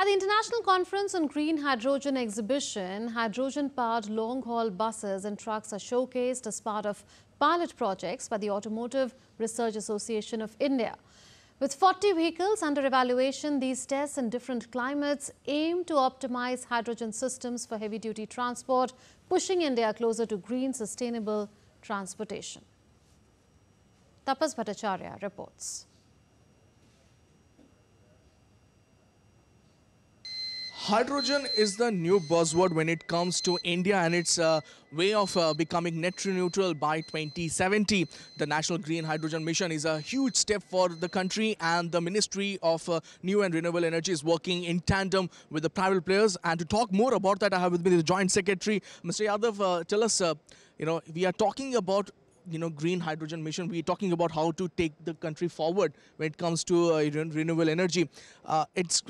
At the International Conference on Green Hydrogen exhibition, hydrogen-powered long-haul buses and trucks are showcased as part of pilot projects by the Automotive Research Association of India. With 40 vehicles under evaluation, these tests in different climates aim to optimize hydrogen systems for heavy-duty transport, pushing India closer to green, sustainable transportation. Tapas Bhattacharya reports. Hydrogen is the new buzzword when it comes to India and its way of becoming net neutral by 2070. The National Green Hydrogen Mission is a huge step for the country, and the Ministry of New and Renewable Energy is working in tandem with the private players. And to talk more about that, I have with me the Joint Secretary, Mr. Yadav. Tell us, we are talking about green hydrogen mission. We're talking about how to take the country forward when it comes to renewable energy. It's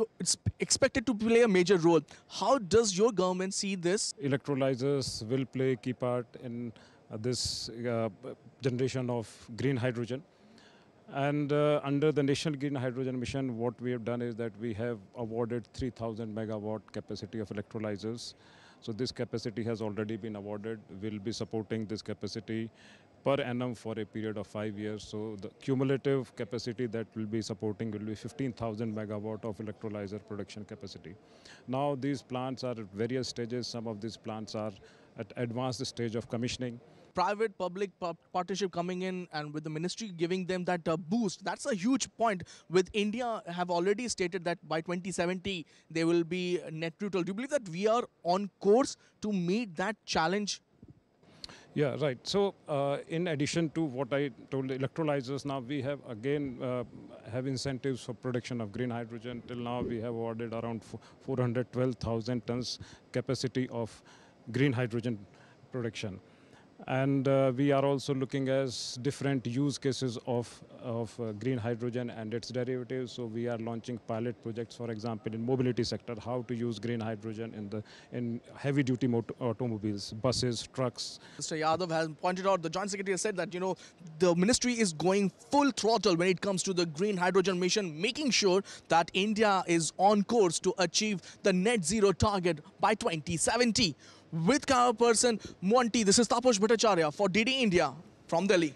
expected to play a major role. How does your government see this? Electrolyzers will play a key part in this generation of green hydrogen. And under the National Green Hydrogen Mission, what we have done is that we have awarded 3,000 megawatt capacity of electrolyzers. So this capacity has already been awarded. We'll be supporting this capacity per annum for a period of 5 years. So the cumulative capacity that will be supporting will be 15,000 megawatt of electrolyzer production capacity. Now these plants are at various stages. Some of these plants are at advanced stage of commissioning. Private-public partnership coming in and with the ministry giving them that boost, that's a huge point. With India have already stated that by 2070 they will be net neutral. Do you believe that we are on course to meet that challenge? Yeah, right. So in addition to what I told, the electrolyzers, now we have again have incentives for production of green hydrogen. Till now we have awarded around 412,000 tons capacity of green hydrogen production. And we are also looking at different use cases of green hydrogen and its derivatives. So we are launching pilot projects, for example, in mobility sector, how to use green hydrogen in heavy-duty automobiles, buses, trucks. Mr. Yadav has pointed out, the Joint Secretary has said that, the ministry is going full throttle when it comes to the green hydrogen mission, making sure that India is on course to achieve the net zero target by 2070. With camera person Monty, this is Tapas Bhattacharya for DD India from Delhi.